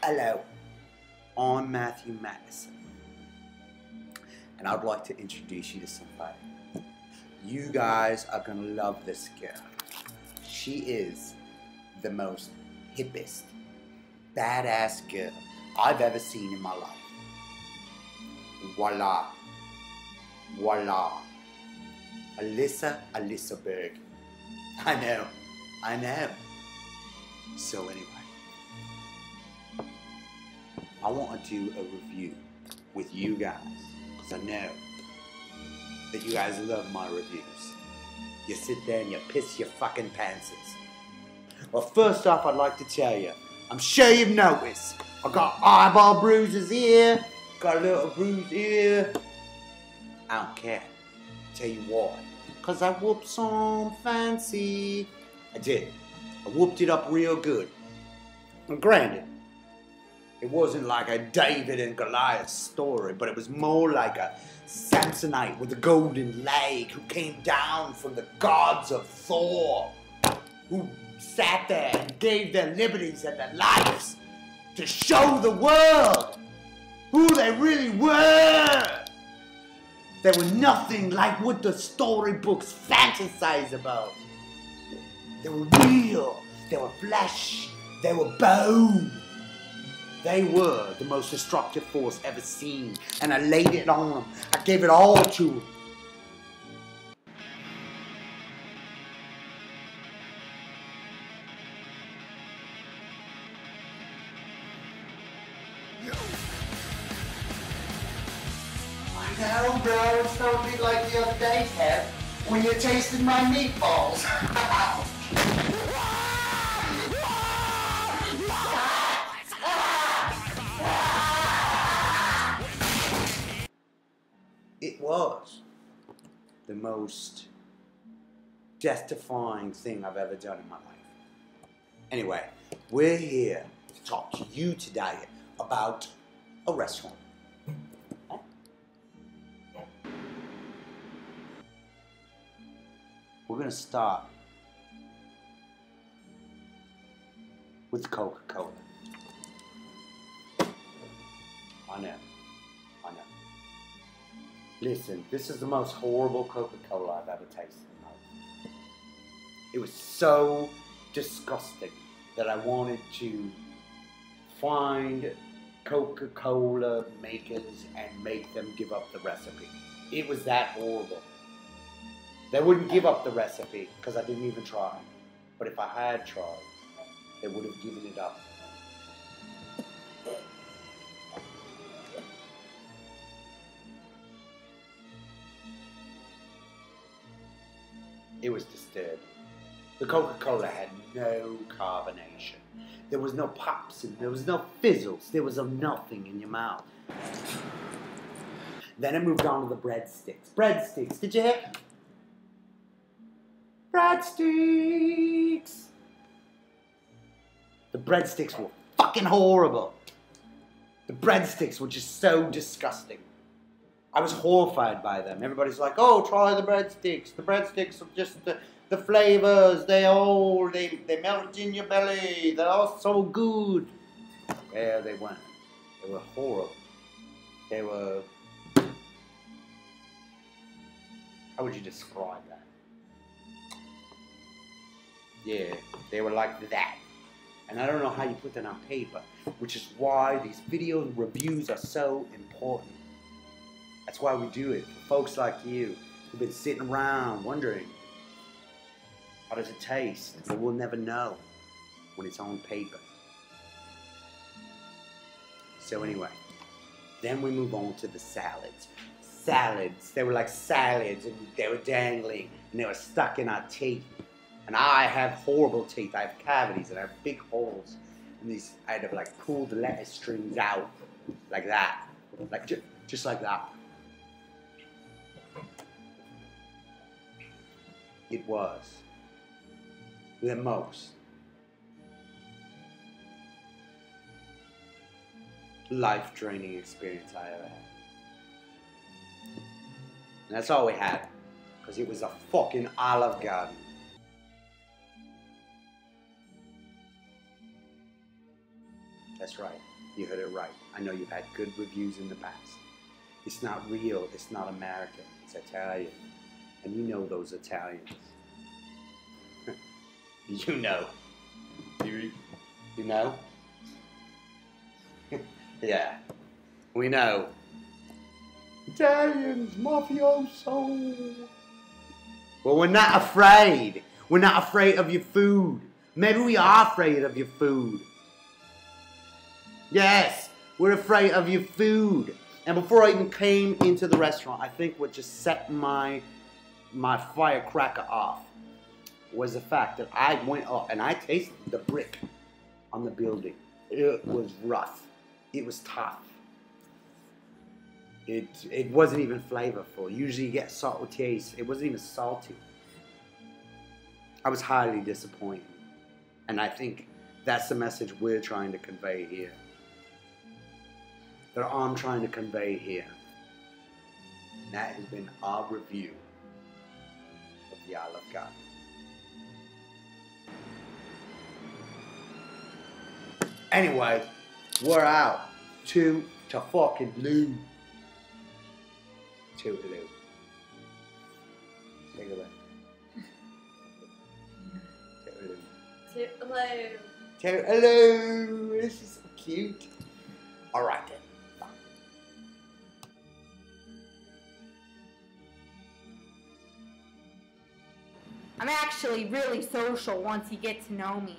Hello, I'm Matthew Matterson, and I'd like to introduce you to somebody. You guys are gonna love this girl. She is the most hippest, badass girl I've ever seen in my life. Voila. Voila. Alyssa Berg. I know. So anyway, I want to do a review with you guys, because I know that you guys love my reviews. You sit there and you piss your fucking pants. Well, first off, I'd like to tell you, I'm sure you've noticed, I got eyeball bruises here, got a little bruise here. I don't care. Tell you why. Because I whooped some fancy. I did. I whooped it up real good. And granted, it wasn't like a David and Goliath story, but it was more like a Samsonite with a golden leg who came down from the gods of Thor, who sat there and gave their liberties and their lives to show the world who they really were. They were nothing like what the storybooks fantasize about. They were real, they were flesh, they were bone. They were the most destructive force ever seen, and I laid it on them. I gave it all to them. I know, bro, it's not be like the other day, Kev, when you tasted my meatballs. It was the most death-defying thing I've ever done in my life. Anyway, we're here to talk to you today about a restaurant. We're going to start with Coca-Cola. I know. Listen, this is the most horrible Coca-Cola I've ever tasted in my life. It was so disgusting that I wanted to find Coca-Cola makers and make them give up the recipe. It was that horrible. They wouldn't give up the recipe because I didn't even try. But if I had tried, they would have given it up. It was disturbing. The Coca-Cola had no carbonation. There was no pops and there was no fizzles. There was nothing in your mouth. Then I moved on to the breadsticks. Breadsticks, did you hear? Breadsticks! The breadsticks were fucking horrible. The breadsticks were just so disgusting. I was horrified by them. Everybody's like, oh, try the breadsticks. The breadsticks are just the flavors. They melt in your belly. They're all so good. Yeah, they weren't. They were horrible. They were... How would you describe that? Yeah, they were like that. And I don't know how you put that on paper, which is why these video reviews are so important. That's why we do it, for folks like you who've been sitting around wondering, how does it taste? But we'll never know when it's on paper. So anyway, then we move on to the salads. Salads, they were like salads, and they were dangling, and they were stuck in our teeth. And I have horrible teeth. I have cavities, and I have big holes. And these, I had to like pull the lettuce strings out, like that, like just like that. It was the most life-draining experience I ever had. And that's all we had, because it was a fucking Olive Garden. That's right. You heard it right. I know you've had good reviews in the past. It's not real. It's not American. It's Italian. And you know those Italians. You know. You know? Yeah. We know. Italians, mafioso. Well, we're not afraid. We're not afraid of your food. Maybe we are afraid of your food. Yes, we're afraid of your food. And before I even came into the restaurant, I think what just set my firecracker off was the fact that I went up and I tasted the brick on the building. It was rough. It was tough. It wasn't even flavorful. Usually you get salty taste. It wasn't even salty. I was highly disappointed. And I think that's the message we're trying to convey here. That I'm trying to convey here. And that has been our review of the Olive Garden. Anyway, we're out. To fucking loo. Toodaloo. Take it away. Toodaloo. Toodaloo. This is so cute. Alright then. I'm actually really social once you get to know me.